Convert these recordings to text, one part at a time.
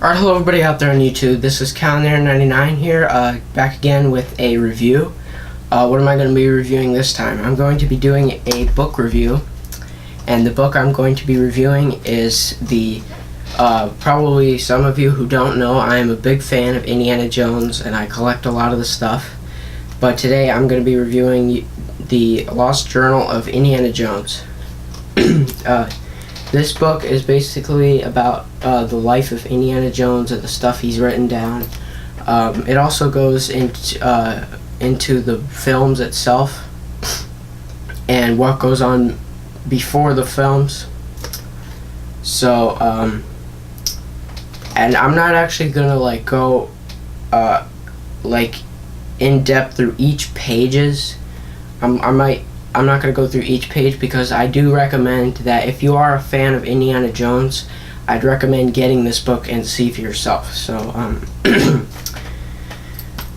Alright, hello everybody out there on YouTube. This is calanreece here, back again with a review. What am I going to be reviewing this time? I'm going to be doing a book review, and the book I'm going to be reviewing is the, probably some of you who don't know, I am a big fan of Indiana Jones, and I collect a lot of the stuff. But today I'm going to be reviewing the Lost Journal of Indiana Jones. This book is basically about the life of Indiana Jones and the stuff he's written down. It also goes into the films itself and what goes on before the films. So, and I'm not actually gonna go in depth through each pages. I'm not going to go through each page because I do recommend that if you are a fan of Indiana Jones, I'd recommend getting this book and see for yourself. So,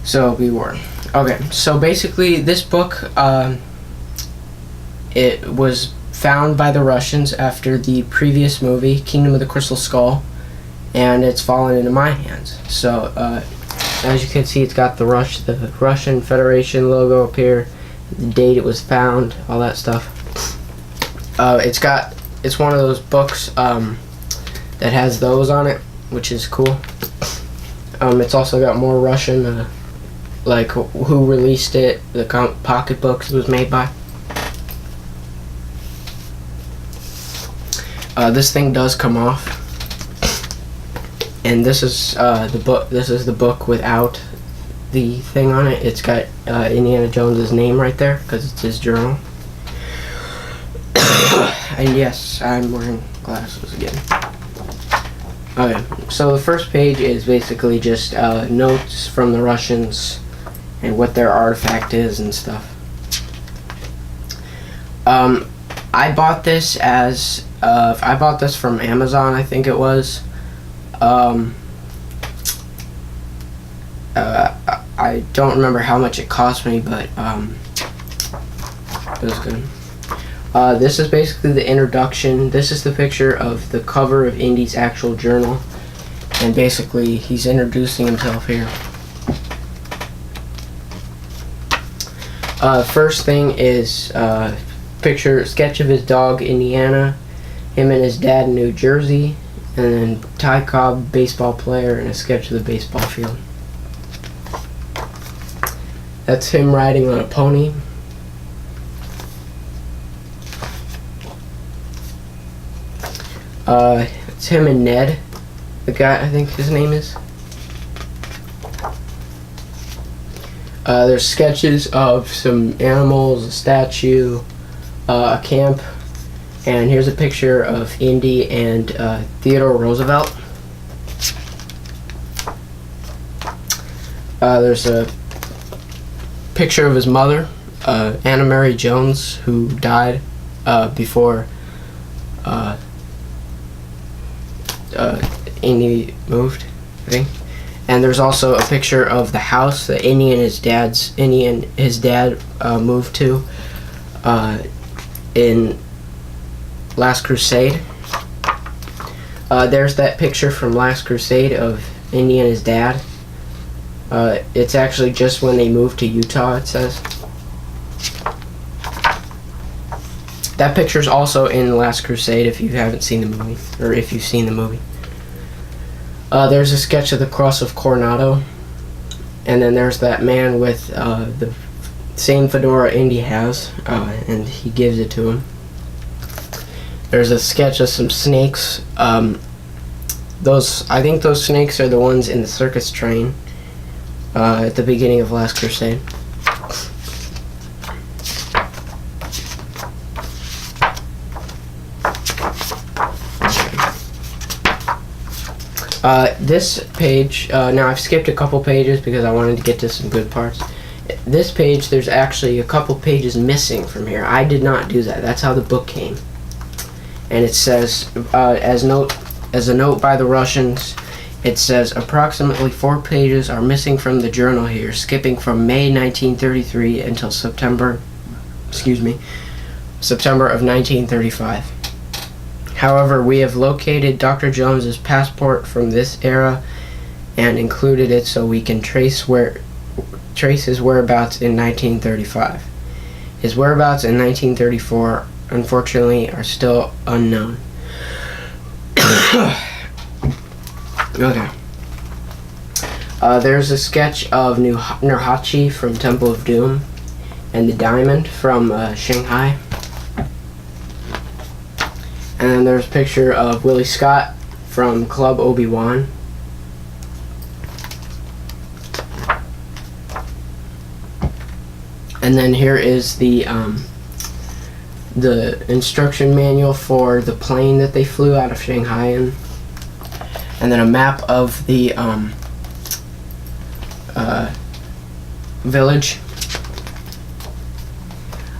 so be warned. Okay, so basically this book, it was found by the Russians after the previous movie, Kingdom of the Crystal Skull, and it's fallen into my hands. So, as you can see, it's got the Russian Federation logo up here, the date it was found, all that stuff. It's one of those books that has those on it, which is cool. It's also got more Russian, like who released it, the pocket books it was made by. This thing does come off, and this is the book. This is the book without the thing on it. It's got Indiana Jones's name right there because it's his journal. And yes, I'm wearing glasses again. Okay, so the first page is basically just notes from the Russians and what their artifact is and stuff. I bought this from Amazon, I think it was. I don't remember how much it cost me, but it was good. This is basically the introduction. This is the picture of the cover of Indy's actual journal, and basically he's introducing himself here. First thing is sketch of his dog Indiana, him and his dad in New Jersey, and then Ty Cobb, baseball player, and a sketch of the baseball field. That's him riding on a pony. It's him and Ned, the guy, I think his name is. There's sketches of some animals, a statue, a camp, and here's a picture of Indy and Theodore Roosevelt. There's a picture of his mother, Anna Mary Jones, who died before Indy moved, I think. And there's also a picture of the house that Indy and his dad moved to in Last Crusade. There's that picture from Last Crusade of Indy and his dad. It's actually just when they moved to Utah, it says. That picture's also in Last Crusade if you haven't seen the movie, or if you've seen the movie. There's a sketch of the Cross of Coronado, and then there's that man with the same fedora Indy has, and he gives it to him. There's a sketch of some snakes. I think those snakes are the ones in the circus train at the beginning of Last Crusade. This page, now I've skipped a couple pages because I wanted to get to some good parts. This page, there's actually a couple pages missing from here. I did not do that. That's how the book came. And it says, as a note by the Russians, it says approximately 4 pages are missing from the journal here, skipping from May 1933 until September of 1935. However, we have located Dr. Jones's passport from this era and included it so we can trace his whereabouts in 1935. His whereabouts in 1934, unfortunately, are still unknown. Okay. There's a sketch of Nurhachi from Temple of Doom and the diamond from Shanghai. And then there's a picture of Willie Scott from Club Obi-Wan. And then here is the instruction manual for the plane that they flew out of Shanghai in. And then a map of the village.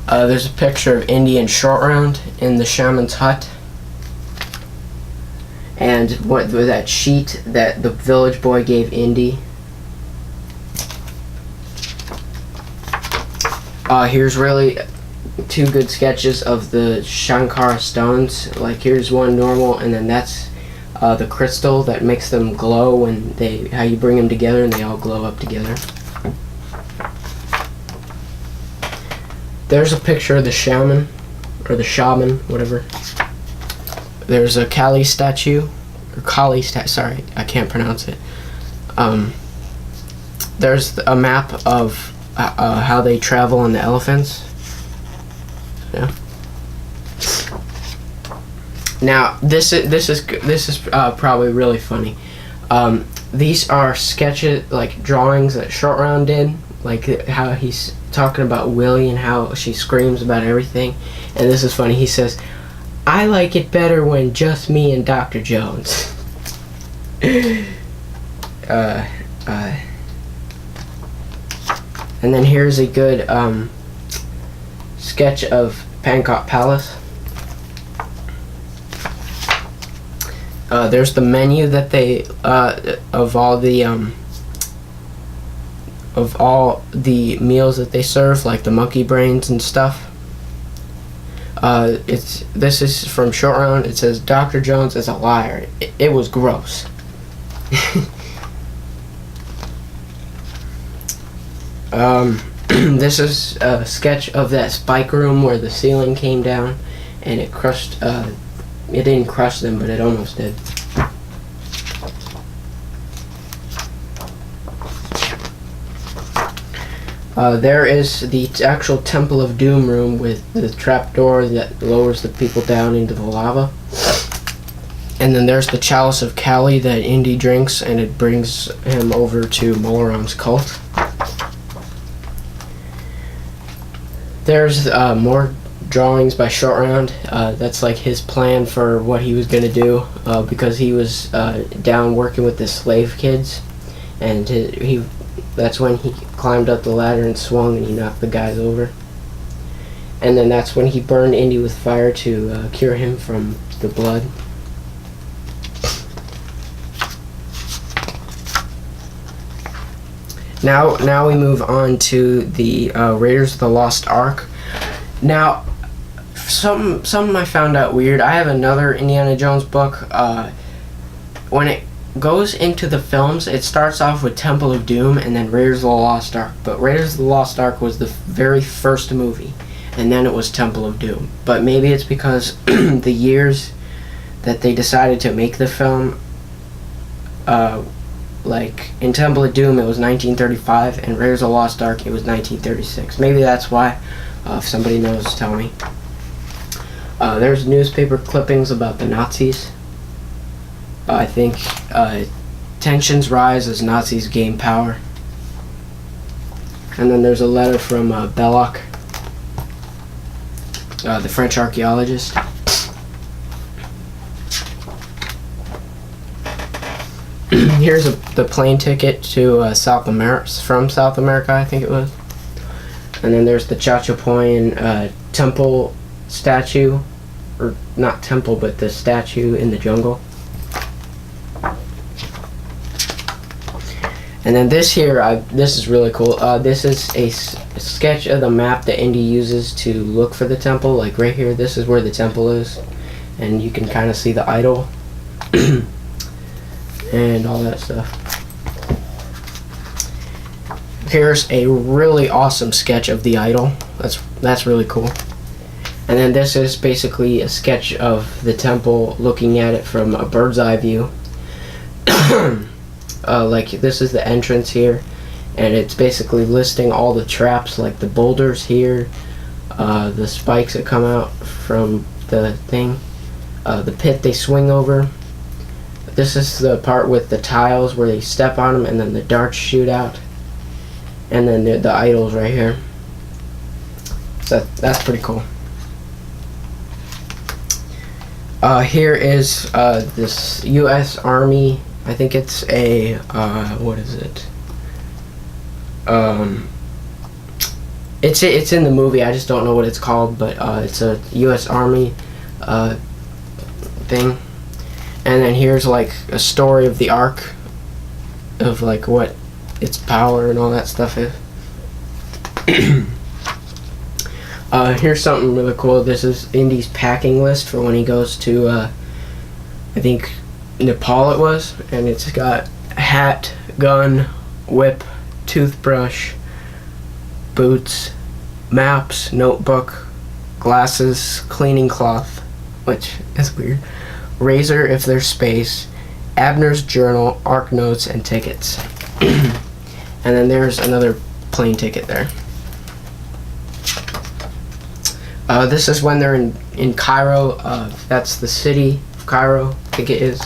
There's a picture of Indy and Short Round in the shaman's hut. And what that sheet that the village boy gave Indy. Here's really two good sketches of the Shankara stones. Like here's one normal, and then that's the crystal that makes them glow when how you bring them together and they all glow up together. There's a picture of the shaman, or the shaman, whatever. There's a Kali statue, or Kali statue, sorry, I can't pronounce it. There's a map of how they travel on the elephants. Yeah. Now this is probably really funny. These are sketches, like drawings that Short Round did, like how he's talking about Willie and how she screams about everything. And this is funny. He says, "I like it better when just me and Dr. Jones." And then here's a good sketch of Pankot Palace. There's the menu that they of all the meals that they serve, like the monkey brains and stuff. This is from Short Round. It says Dr. Jones is a liar. It was gross. This is a sketch of that spike room where the ceiling came down and it crushed. It didn't crush them, but it almost did. There is the actual Temple of Doom room with the trapdoor that lowers the people down into the lava. And then there's the Chalice of Kali that Indy drinks, and it brings him over to Molaram's cult. There's more drawings by Short Round. That's like his plan for what he was going to do, because he was down working with the slave kids, and that's when he climbed up the ladder and swung and he knocked the guys over. And then that's when he burned Indy with fire to cure him from the blood. Now we move on to the Raiders of the Lost Ark. Now, something I found out weird. I have another Indiana Jones book. When it goes into the films, it starts off with Temple of Doom and then Raiders of the Lost Ark. But Raiders of the Lost Ark was the very first movie, and then it was Temple of Doom. But maybe it's because the years that they decided to make the film, like in Temple of Doom it was 1935, and Raiders of the Lost Ark it was 1936. Maybe that's why. If somebody knows, tell me. There's newspaper clippings about the Nazis. I think tensions rise as Nazis gain power. And then there's a letter from Belloc, the French archaeologist. Here's the plane ticket to South America, from South America, I think it was. And then there's the Chachapoyan temple statue, or not temple, but the statue in the jungle. And then this here, this is really cool. This is a sketch of the map that Indy uses to look for the temple. Like right here, this is where the temple is. and you can kind of see the idol and all that stuff. Here's a really awesome sketch of the idol. That's really cool. And then this is basically a sketch of the temple, looking at it from a bird's eye view. Like this is the entrance here, and it's basically listing all the traps, like the boulders here, the spikes that come out from the thing, the pit they swing over. This is the part with the tiles where they step on them and then the darts shoot out, and then the idols right here. So that's pretty cool. Here is this U.S. Army. I think it's a what is it? It's in the movie. I just don't know what it's called, but it's a U.S. Army thing. And then here's like a story of the Ark, of like what its power and all that stuff is. Here's something really cool. This is Indy's packing list for when he goes to I think Nepal it was, and it's got hat, gun, whip, toothbrush, boots, maps, notebook, glasses, cleaning cloth, which is weird, razor if there's space, Abner's journal, Ark notes, and tickets. And then there's another plane ticket there. This is when they're in Cairo. That's the city of Cairo, I think it is.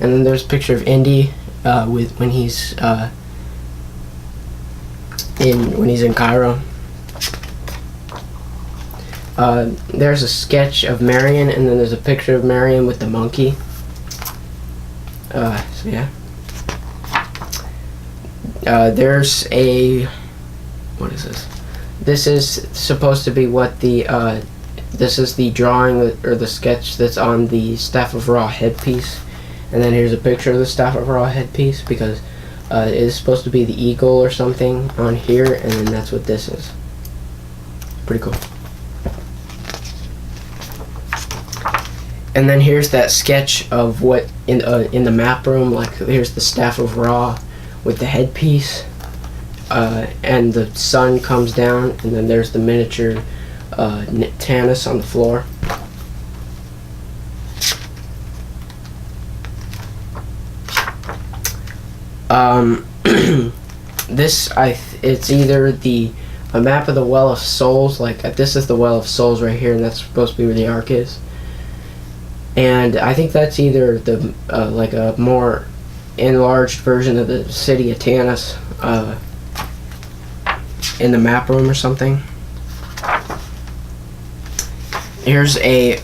And then there's a picture of Indy when he's in Cairo. There's a sketch of Marion, and then there's a picture of Marion with the monkey. So yeah. There's a, what is this? This is supposed to be what the this is the drawing or the sketch that's on the Staff of Ra headpiece. And then here's a picture of the Staff of Ra headpiece, because it is supposed to be the eagle or something on here, and then that's what this is. Pretty cool. And then here's that sketch of what in the map room. Like here's the Staff of Ra with the headpiece, and the sun comes down, and then there's the miniature Tanis on the floor. This it's either a map of the Well of Souls. Like this is the Well of Souls right here, and that's supposed to be where the Ark is. And I think that's either the like a more enlarged version of the city of Tanis in the map room or something. Here's a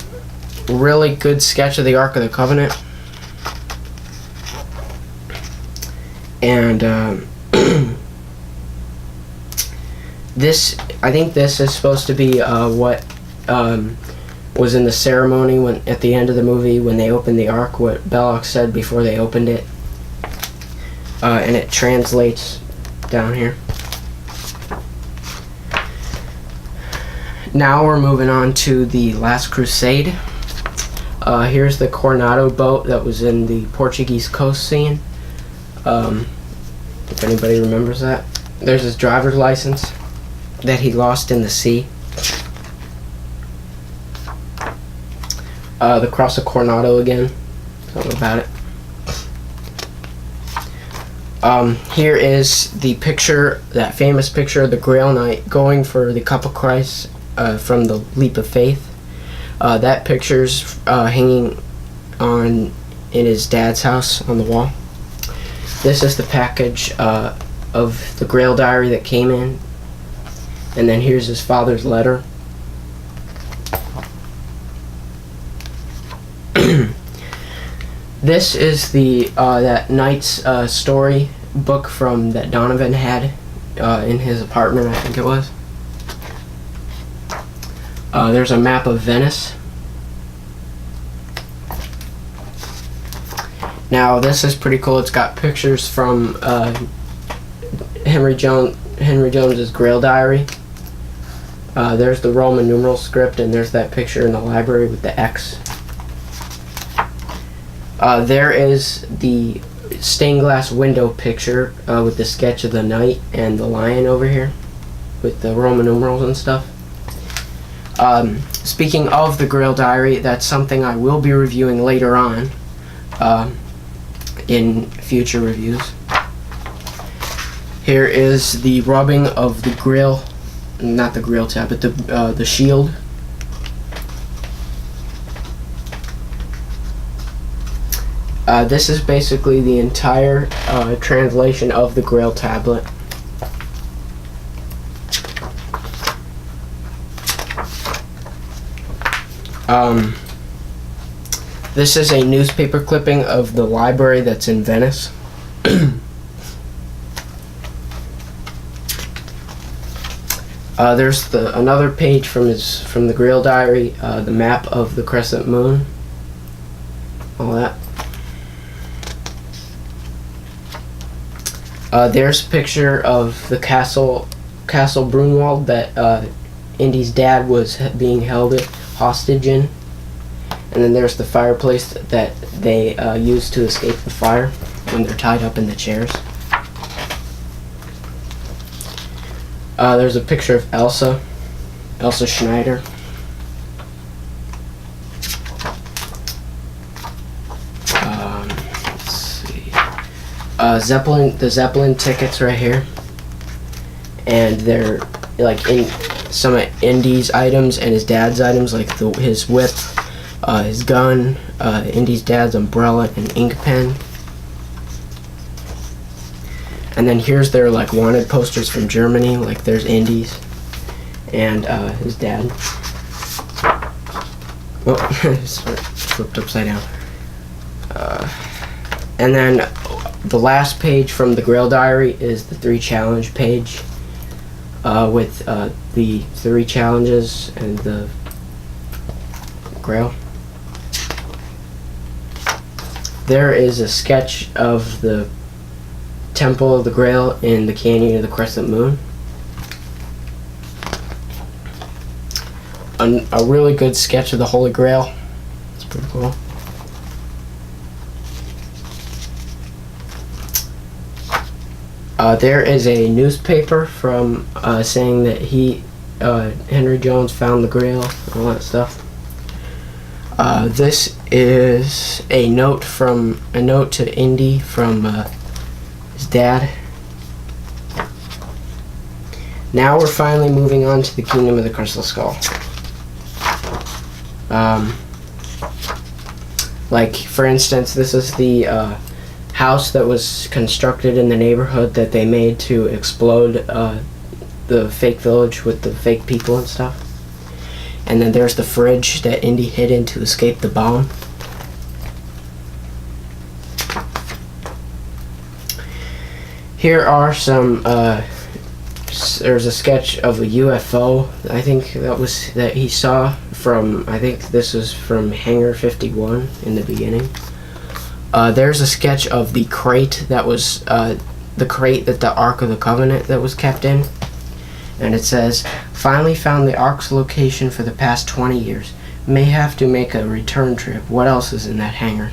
really good sketch of the Ark of the Covenant. And I think this is supposed to be what was in the ceremony when at the end of the movie when they opened the Ark, what Belloc said before they opened it. And it translates down here. Now we're moving on to the Last Crusade. Here's the Coronado boat that was in the Portuguese coast scene. If anybody remembers that. There's his driver's license that he lost in the sea. The Cross of Coronado again. Something about it. Here is the picture, that famous picture of the Grail Knight going for the Cup of Christ from the Leap of Faith. That picture's hanging in his dad's house on the wall. This is the package of the Grail Diary that came in. And then here's his father's letter. This is the that knight's story book from that Donovan had in his apartment, I think it was. There's a map of Venice. Now this is pretty cool. It's got pictures from Henry Jones's Grail Diary. There's the Roman numeral script, and there's that picture in the library with the X. There is the stained glass window picture with the sketch of the knight and the lion over here with the Roman numerals and stuff. Speaking of the Grail Diary, that's something I will be reviewing later on in future reviews. Here is the rubbing of the Grail, not the Grail Tablet, the shield. This is basically the entire translation of the Grail Tablet. This is a newspaper clipping of the library that's in Venice. There's another page from the Grail Diary, the map of the crescent moon, all that. There's a picture of the Castle Brunwald that Indy's dad was being held hostage in, and then there's the fireplace that they use to escape the fire when they're tied up in the chairs. There's a picture of Elsa Schneider. Let's see. The Zeppelin tickets right here, and they're like in some of Indy's items and his dad's items, like his whip, his gun, Indy's dad's umbrella, and ink pen. And then here's their like wanted posters from Germany, like there's Indy's and his dad. Oh, flipped upside down. And then the last page from the Grail Diary is the 3 challenge page with the 3 challenges and the Grail. There is a sketch of the Temple of the Grail in the Canyon of the Crescent Moon. A really good sketch of the Holy Grail. It's pretty cool. There is a newspaper from saying that Henry Jones found the Grail, all that stuff. This is a note to Indy from his dad. Now we're finally moving on to the Kingdom of the Crystal Skull. Like, for instance, this is the house that was constructed in the neighborhood that they made to explode the fake village with the fake people and stuff. And then there's the fridge that Indy hid in to escape the bomb. Here are some, there's a sketch of a UFO, I think that he saw from, I think this is from Hangar 51 in the beginning. There's a sketch of the crate that was, the crate that the Ark of the Covenant that was kept in. And it says, finally found the Ark's location for the past 20 years. May have to make a return trip. What else is in that hangar?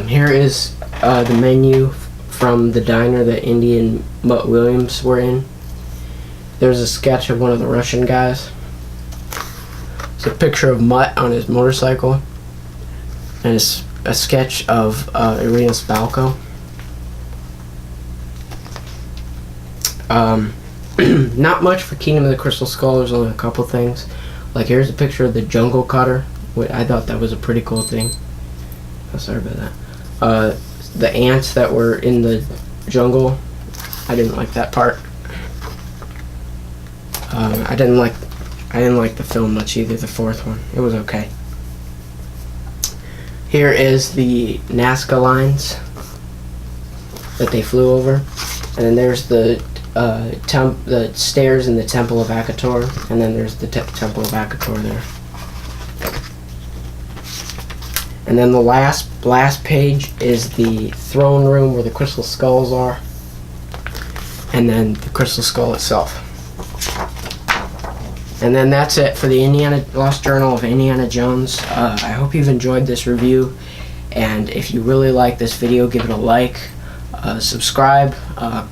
Here is the menu from the diner that Indy and Mutt Williams were in. There's a sketch of one of the Russian guys. It's a picture of Mutt on his motorcycle. And it's a sketch of Irina Spalko. Not much for Kingdom of the Crystal Skull. There's only a couple things. Like, here's a picture of the jungle cutter. I thought that was a pretty cool thing. Oh, sorry about that. The ants that were in the jungle, I didn't like that part. I didn't like the film much either, the 4th one. It was okay. Here is the Nazca lines that they flew over, and then there's the stairs in the Temple of Akator, and then there's the Temple of Akator there. And then the last page is the throne room where the crystal skulls are, and then the crystal skull itself. And then that's it for the Lost Journal of Indiana Jones. I hope you've enjoyed this review, and if you really like this video, give it a like, subscribe.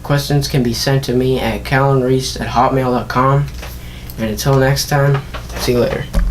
Questions can be sent to me at calanreece@hotmail.com. And until next time, see you later.